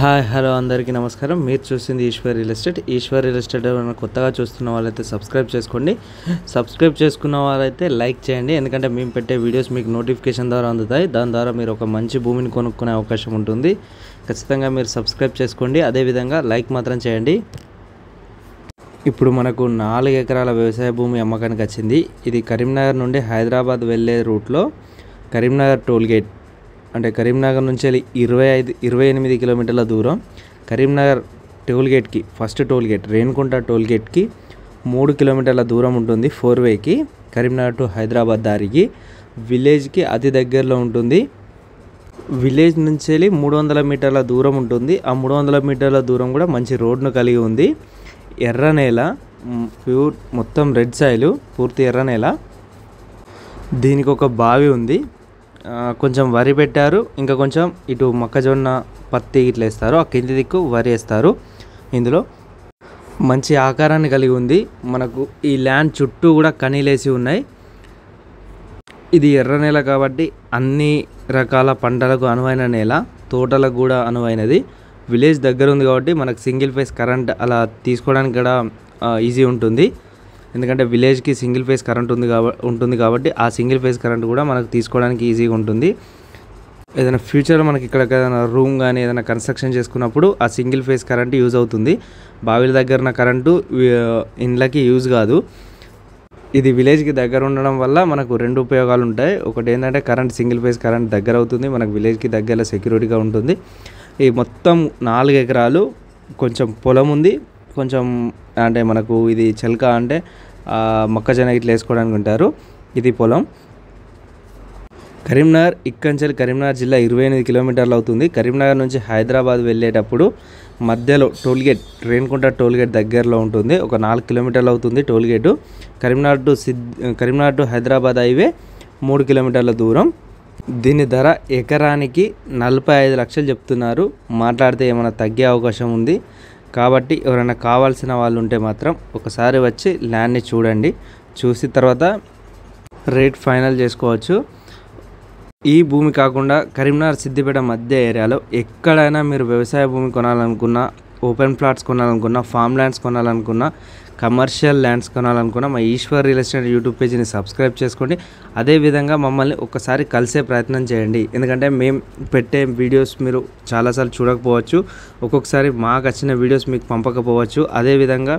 Hi hello అందరికీ నమస్కారం. మీరు చూస్తుంది Ishwar real estate. Ishwar real estate కొత్తగా చూస్తున్న వాళ్ళైతే సబ్స్క్రైబ్ చేసుకోండి. సబ్స్క్రైబ్ చేసుకున్న వాళ్ళైతే లైక్ చేయండి, ఎందుకంటే మేము పెట్టే వీడియోస్ మీకు నోటిఫికేషన్ ద్వారా అందుతాయి. దాని ద్వారా మీరు ఒక మంచి భూమిని కొనుక్కునే అవకాశం ఉంటుంది. ఖచ్చితంగా మీరు సబ్స్క్రైబ్ చేసుకోండి, అదేవిధంగా లైక్ మాత్రం చేయండి. ఇప్పుడు మనకు 4 ఎకరాల వ్యవసాయ భూమి అమ్మకానికి వచ్చింది. ఇది కరీంనగర్ నుండి హైదరాబాద్ వెళ్ళే రూట్లో కరీంనగర్ టోల్గేట్, అంటే కరీంనగర్ నుంచి 28 కిలోమీటర్ల దూరం. కరీంనగర్ టోల్గేట్కి ఫస్ట్ టోల్గేట్ రేణుకుంట టోల్గేట్కి 3 కిలోమీటర్ల దూరం ఉంటుంది. 4వేకి కరీంనగర్ టు హైదరాబాద్ దారికి విలేజ్కి అతి దగ్గరలో ఉంటుంది. విలేజ్ నుంచి 300 మీటర్ల దూరం ఉంటుంది. ఆ 300 మీటర్ల దూరం కూడా మంచి రోడ్ను కలిగి ఉంది. ఎర్ర నేల, ప్యూర్ మొత్తం రెడ్ సాయిల్, పూర్తి ఎర్ర నేల. దీనికి ఒక బావి ఉంది, కొంచెం వరి పెట్టారు, ఇంకా కొంచెం ఇటు మొక్కజొన్న పత్తి ఇట్లా వేస్తారు, ఆ కింది దిక్కు వరి వేస్తారు. ఇందులో మంచి ఆకారాన్ని కలిగి ఉంది. మనకు ఈ ల్యాండ్ చుట్టూ కూడా కనీలేసి ఉన్నాయి. ఇది ఎర్ర నేల కాబట్టి అన్ని రకాల పంటలకు అనువైన నేల, తోటలకు కూడా అనువైనది. విలేజ్ దగ్గర ఉంది కాబట్టి మనకు సింగిల్ ఫేస్ కరెంట్ అలా తీసుకోవడానికి కూడా ఈజీ ఉంటుంది. ఎందుకంటే విలేజ్కి సింగిల్ ఫేస్ కరెంట్ ఉంటుంది కాబట్టి ఆ సింగిల్ ఫేస్ కరెంట్ కూడా మనకు తీసుకోవడానికి ఈజీగా ఉంటుంది. ఏదైనా ఫ్యూచర్లో మనకి ఇక్కడ ఏదైనా రూమ్ కానీ ఏదైనా కన్స్ట్రక్షన్ చేసుకున్నప్పుడు ఆ సింగిల్ ఫేస్ కరెంట్ యూజ్ అవుతుంది. బావిల దగ్గర కరెంటు ఇండ్లకి యూజ్ కాదు. ఇది విలేజ్కి దగ్గర ఉండడం వల్ల మనకు 2 ఉపయోగాలు ఉంటాయి. ఒకటి ఏంటంటే కరెంట్, సింగిల్ ఫేస్ కరెంట్ దగ్గర అవుతుంది, మనకు విలేజ్కి దగ్గరలో సెక్యూరిటీగా ఉంటుంది. ఈ మొత్తం 4 ఎకరాలు, కొంచెం పొలం ఉంది, కొంచెం అంటే మనకు ఇది చెలక అంటే మొక్కజొన్న ఇట్లా వేసుకోవడానికి ఉంటారు. ఇది పొలం. కరీంనగర్ ఇక్కంచెల్ కరీంనగర్ జిల్లా 28 కిలోమీటర్లు అవుతుంది. కరీంనగర్ నుంచి హైదరాబాద్ వెళ్ళేటప్పుడు మధ్యలో టోల్గేట్ రేణుకుంట టోల్గేట్ దగ్గరలో ఉంటుంది. ఒక 4 కిలోమీటర్లు అవుతుంది tollgate. Karimnagar to Hyderabad highway 3 కిలోమీటర్ల దూరం. దీని ధర ఎకరానికి 45 లక్షలు చెప్తున్నారు. మాట్లాడితే ఏమైనా తగ్గే అవకాశం ఉంది. కాబట్టి ఎవరైనా కావాల్సిన వాళ్ళు ఉంటే మాత్రం ఒకసారి వచ్చి ల్యాండ్ని చూడండి, చూసి తర్వాత రేట్ ఫైనల్ చేసుకోవచ్చు. ఈ భూమి కాకుండా కరీంనగర్ సిద్దిపేట మధ్య ఏరియాలో ఎక్కడైనా మీరు వ్యవసాయ భూమి కొనాలనుకున్నా, ఓపెన్ ప్లాట్స్ కొనాలనుకున్నా, ఫామ్ ల్యాండ్స్ కొనాలనుకున్నా, కమర్షియల్ ల్యాండ్స్ కొనాలనుకున్నా మా ఈశ్వర్ రియల్ ఎస్టేట్ యూట్యూబ్ పేజీని సబ్స్క్రైబ్ చేసుకోండి. అదేవిధంగా మమ్మల్ని ఒక్కసారి కలిసే ప్రయత్నం చేయండి, ఎందుకంటే మేము పెట్టే వీడియోస్ మీరు చాలాసార్లు చూడకపోవచ్చు, ఒక్కొక్కసారి మాకు వచ్చిన వీడియోస్ మీకు పంపకపోవచ్చు, అదేవిధంగా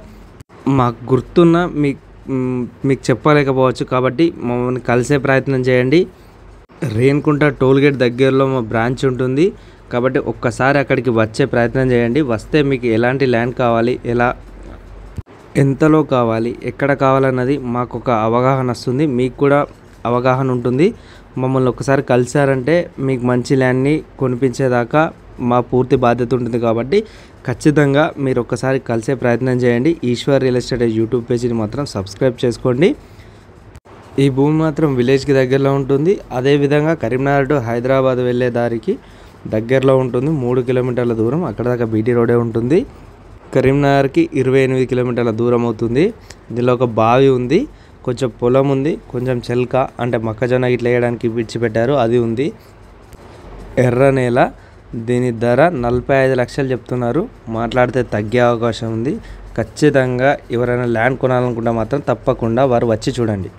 మాకు గుర్తున్న మీకు చెప్పలేకపోవచ్చు. కాబట్టి మమ్మల్ని కలిసే ప్రయత్నం చేయండి. రేణుకుంట టోల్గేట్ దగ్గరలో మా బ్రాంచ్ ఉంటుంది కాబట్టి ఒక్కసారి అక్కడికి వచ్చే ప్రయత్నం చేయండి. వస్తే మీకు ఎలాంటి ల్యాండ్ కావాలి, ఎంతలో కావాలి, ఎక్కడ కావాలన్నది మాకు ఒక అవగాహన వస్తుంది, మీకు కూడా అవగాహన ఉంటుంది. మమ్మల్ని ఒకసారి కలిసారంటే మీకు మంచి ల్యాండ్ని కొనిపించేదాకా మా పూర్తి బాధ్యత ఉంటుంది. కాబట్టి ఖచ్చితంగా మీరు ఒక్కసారి కలిసే ప్రయత్నం చేయండి. ఈశ్వర్ రియల్ ఎస్టేట్ యూట్యూబ్ పేజీని మాత్రం సబ్స్క్రైబ్ చేసుకోండి. ఈ భూమి మాత్రం విలేజ్కి దగ్గరలో ఉంటుంది. అదేవిధంగా కరీంనగర్ టు హైదరాబాద్ వెళ్ళే దారికి దగ్గరలో ఉంటుంది. 3 కిలోమీటర్ల దూరం, అక్కడ దాకా బీటీ రోడే ఉంటుంది. కరీంనగర్కి 28 కిలోమీటర్ల దూరం అవుతుంది. దీనిలో ఒక బావి ఉంది, కొంచెం పొలం ఉంది, కొంచెం చెలక అంటే మొక్కజొన్న ఇట్లా వేయడానికి విడిచిపెట్టారు, అది ఉంది. ఎర్ర నేల. దీని ధర 45 లక్షలు చెప్తున్నారు. మాట్లాడితే తగ్గే అవకాశం ఉంది. ఖచ్చితంగా ఎవరైనా ల్యాండ్ కొనాలనుకుంటే మాత్రం తప్పకుండా వారు వచ్చి చూడండి.